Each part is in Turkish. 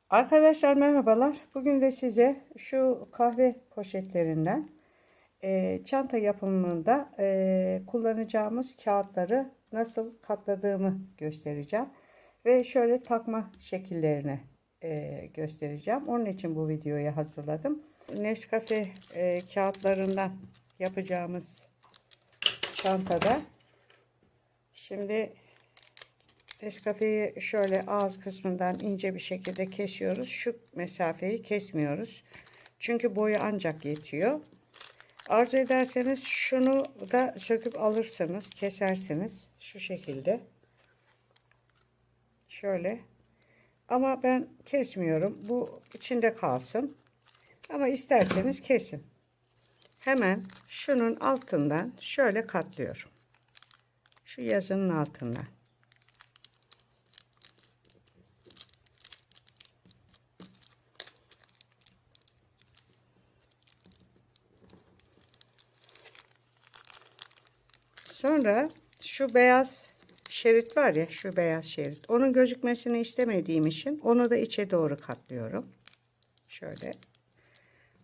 Arkadaşlar merhabalar. Bugün de size şu kahve poşetlerinden çanta yapımında kullanacağımız kağıtları nasıl katladığımı göstereceğim. Ve şöyle takma şekillerini göstereceğim. Onun için bu videoyu hazırladım. Nescafe kağıtlarından yapacağımız çantada şimdi Nescafe'yi şöyle ağız kısmından ince bir şekilde kesiyoruz. Şu mesafeyi kesmiyoruz. Çünkü boyu ancak yetiyor. Arzu ederseniz şunu da söküp alırsınız, kesersiniz. Şu şekilde. Şöyle. Ama ben kesmiyorum. Bu içinde kalsın. Ama isterseniz kesin. Hemen şunun altından şöyle katlıyorum. Şu yazının altından. Sonra şu beyaz şerit var ya, şu beyaz şerit. Onun gözükmesini istemediğim için onu da içe doğru katlıyorum. Şöyle.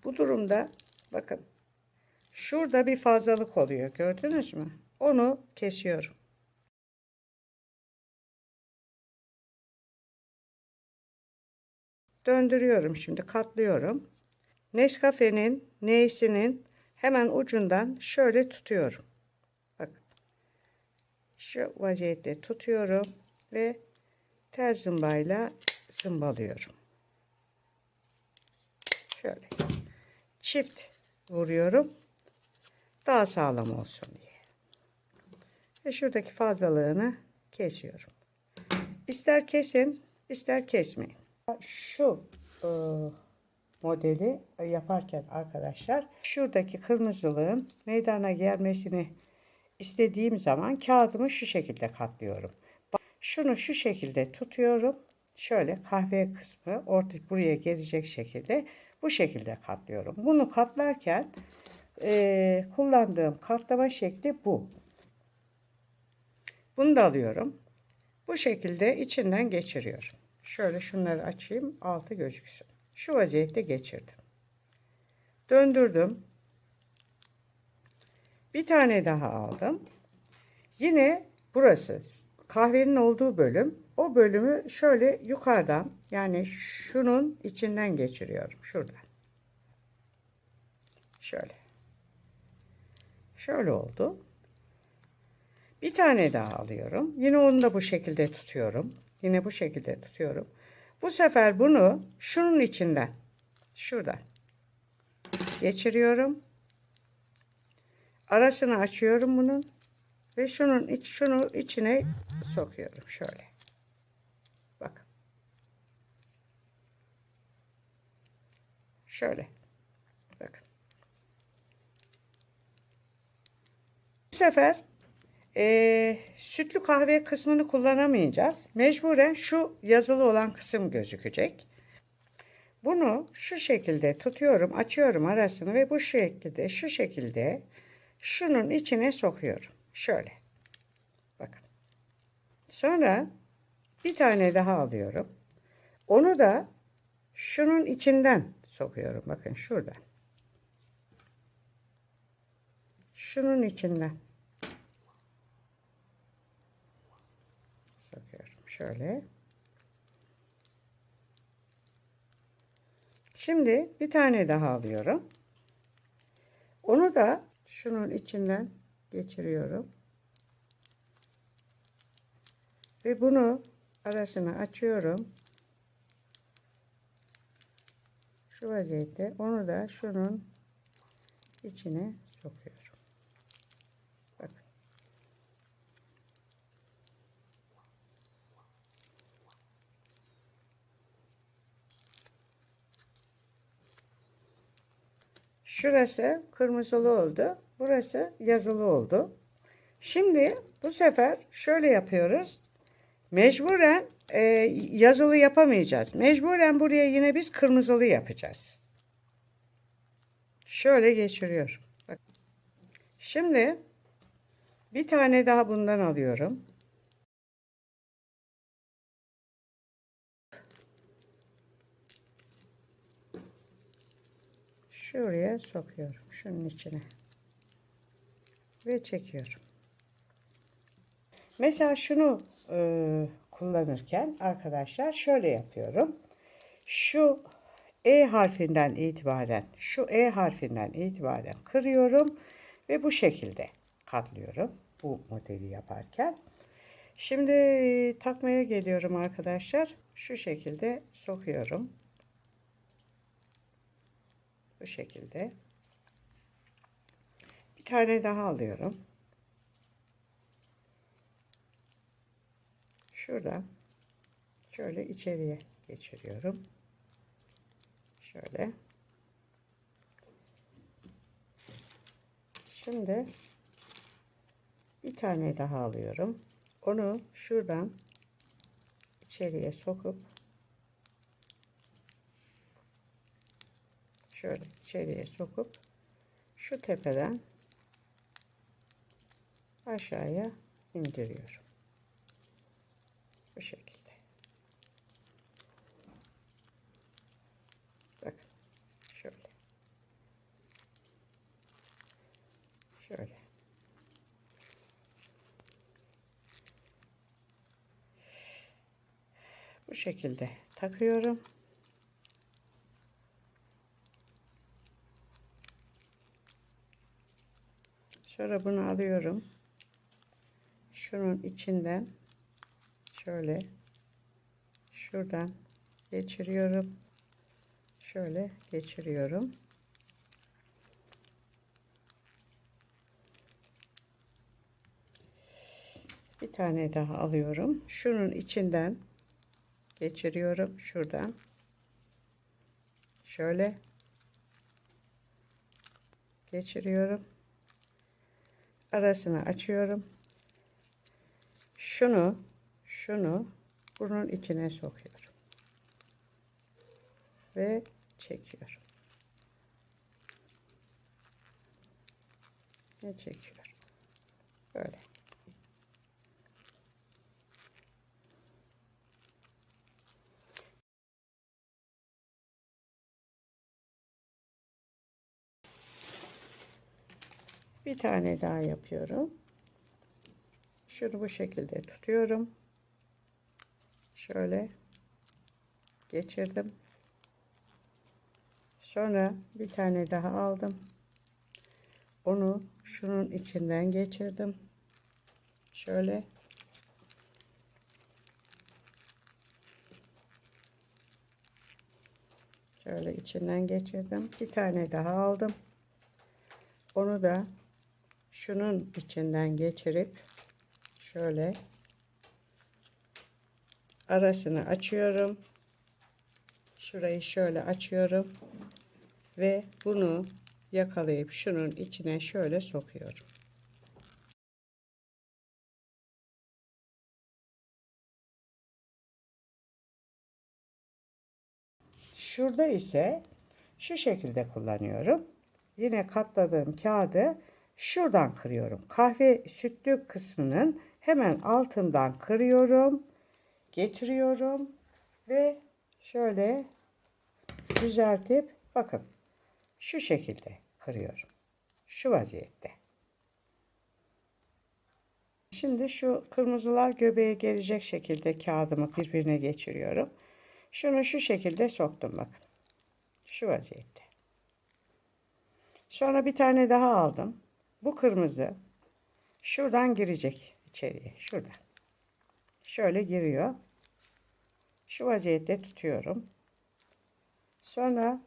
Bu durumda bakın. Şurada bir fazlalık oluyor. Gördünüz mü? Onu kesiyorum. Döndürüyorum şimdi. Katlıyorum. Nescafe'nin N'sinin hemen ucundan şöyle tutuyorum. Bakın. Şu vaziyette tutuyorum ve ters zımbayla zımbalıyorum. Şöyle. Çift vuruyorum. Daha sağlam olsun diye. Ve şuradaki fazlalığını kesiyorum. İster kesin, ister kesmeyin. Şu modeli yaparken arkadaşlar, şuradaki kırmızılığın meydana gelmesini istediğim zaman kağıdımı şu şekilde katlıyorum. Şunu şu şekilde tutuyorum. Şöyle kahve kısmı buraya gelecek şekilde bu şekilde katlıyorum. Bunu katlarken kullandığım katlama şekli bu. Bunu da alıyorum. Bu şekilde içinden geçiriyorum. Şöyle şunları açayım, altı gözüksün. Şu vaziyette geçirdim. Döndürdüm. Bir tane daha aldım. Yine burası kahvenin olduğu bölüm. O bölümü şöyle yukarıdan, yani şunun içinden geçiriyorum. Şuradan. Şöyle. Şöyle oldu. Bir tane daha alıyorum. Yine onu da bu şekilde tutuyorum. Yine bu şekilde tutuyorum. Bu sefer bunu şunun içinden, şuradan geçiriyorum. Arasını açıyorum bunun ve şunu içine sokuyorum şöyle. Bakın. Şöyle. Bakın. Bu sefer sütlü kahve kısmını kullanamayacağız. Mecburen şu yazılı olan kısım gözükecek. Bunu şu şekilde tutuyorum, açıyorum arasını ve bu şekilde, şu şekilde şunun içine sokuyorum. Şöyle. Bakın. Sonra bir tane daha alıyorum. Onu da şunun içinden sokuyorum. Bakın şurada. Şunun içinden sokuyorum. Şöyle. Şimdi bir tane daha alıyorum. Onu da şunun içinden geçiriyorum. Ve bunu arasını açıyorum. Şu vaziyette onu da şunun içine sokuyorum. Bakın. Şurası kırmızılı oldu. Burası yazılı oldu. Şimdi bu sefer şöyle yapıyoruz. Mecburen yazılı yapamayacağız. Mecburen buraya yine biz kırmızılı yapacağız. Şöyle geçiriyorum. Bak. Şimdi bir tane daha bundan alıyorum. şuraya sokuyorum. Şunun içine. Ve çekiyorum. Mesela şunu kullanırken arkadaşlar şöyle yapıyorum. Şu E harfinden itibaren kırıyorum ve bu şekilde katlıyorum bu modeli yaparken. Şimdi takmaya geliyorum arkadaşlar. Şu şekilde sokuyorum. Bu şekilde. Bir tane daha alıyorum. Şuradan şöyle içeriye geçiriyorum. Şöyle. Şimdi bir tane daha alıyorum. Onu şuradan içeriye sokup şöyle içeriye sokup şu tepeden aşağıya indiriyorum. Bu şekilde. Bakın şöyle. Şöyle. Bu şekilde takıyorum. Sonra bunu alıyorum. Şunun içinden şöyle şuradan geçiriyorum. Şöyle geçiriyorum. Bir tane daha alıyorum. Şunun içinden geçiriyorum. Şuradan. Şöyle geçiriyorum. Arasını açıyorum. Şunu bunun içine sokuyorum. Ve çekiyorum. Ve çekiyorum. Böyle. Bir tane daha yapıyorum. Şunu bu şekilde tutuyorum. Şöyle geçirdim. Sonra bir tane daha aldım. Onu şunun içinden geçirdim. Şöyle. Şöyle içinden geçirdim. Bir tane daha aldım. Onu da şunun içinden geçirip şöyle arasını açıyorum. Şurayı şöyle açıyorum ve bunu yakalayıp şunun içine şöyle sokuyorum. Şurada ise şu şekilde kullanıyorum. Yine katladığım kağıdı şuradan kırıyorum. Kahve sütlü kısmının hemen altından kırıyorum. Getiriyorum ve şöyle düzeltip bakın şu şekilde kırıyorum. Şu vaziyette. Şimdi şu kırmızılar göbeğe gelecek şekilde kağıdımı birbirine geçiriyorum. Şunu şu şekilde soktum bakın. Şu vaziyette. Sonra bir tane daha aldım. Bu kırmızı şuradan girecek içeriye. Şuradan. Şöyle giriyor. Şu vaziyette tutuyorum. Sonra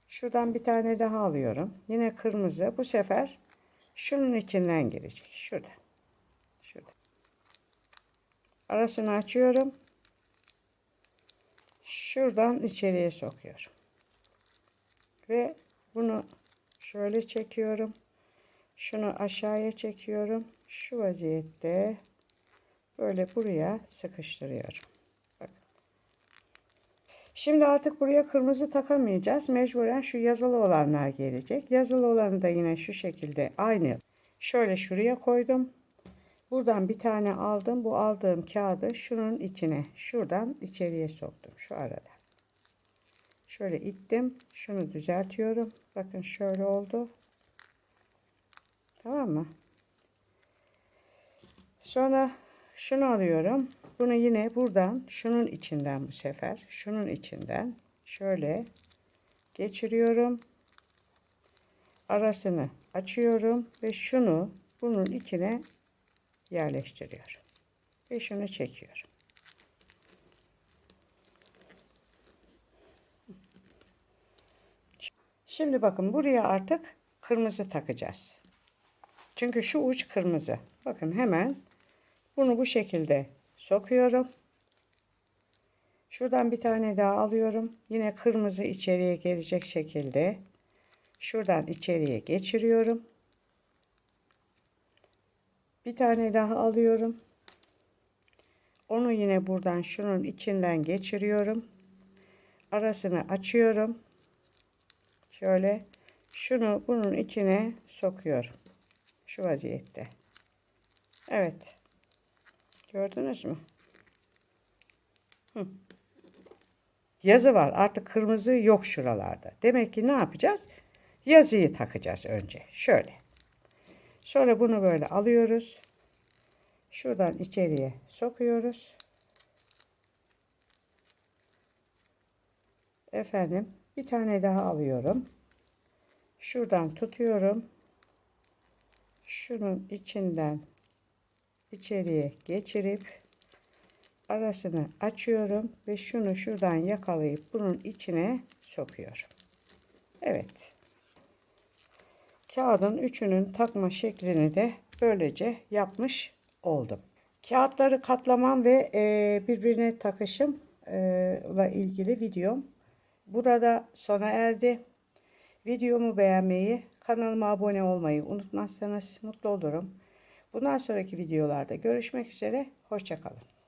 şuradan bir tane daha alıyorum. Yine kırmızı. Bu sefer şunun içinden girecek. Şurada. Şurada. Arasını açıyorum. Şuradan içeriye sokuyorum. Ve bunu şöyle çekiyorum. Şunu aşağıya çekiyorum. Şu vaziyette böyle buraya sıkıştırıyorum. Bakın. Şimdi artık buraya kırmızı takamayacağız. Mecburen şu yazılı olanlar gelecek. Yazılı olanı da yine şu şekilde aynı. Şöyle şuraya koydum. Buradan bir tane aldım. Bu aldığım kağıdı şunun içine, şuradan içeriye soktum. Şu arada. Şöyle ittim. Şunu düzeltiyorum. Bakın şöyle oldu. Tamam mı? Sonra şunu alıyorum. Bunu yine buradan, şunun içinden bu sefer, şunun içinden şöyle geçiriyorum. Arasını açıyorum ve şunu bunun içine yerleştiriyorum. Ve şunu çekiyorum. Şimdi bakın buraya artık kırmızı takacağız. Çünkü şu uç kırmızı. Bakın hemen bunu bu şekilde sokuyorum. Şuradan bir tane daha alıyorum. Yine kırmızı içeriye gelecek şekilde şuradan içeriye geçiriyorum. Bir tane daha alıyorum. Onu yine buradan şunun içinden geçiriyorum. Arasını açıyorum. Şöyle şunu bunun içine sokuyorum. Şu vaziyette. Evet. Gördünüz mü? Yazı var. Artık kırmızı yok şuralarda. Demek ki ne yapacağız? Yazıyı takacağız önce. Şöyle. Sonra bunu böyle alıyoruz. Şuradan içeriye sokuyoruz. Efendim, bir tane daha alıyorum. Şuradan tutuyorum. Şunun içinden içeriye geçirip arasını açıyorum ve şunu şuradan yakalayıp bunun içine sokuyorum. Evet. Kağıdın üçünün takma şeklini de böylece yapmış oldum. Kağıtları katlamam ve birbirine takışımla ilgili videom burada sona erdi. Videomu beğenmeyi, kanalıma abone olmayı unutmazsanız mutlu olurum. Bundan sonraki videolarda görüşmek üzere. Hoşça kalın.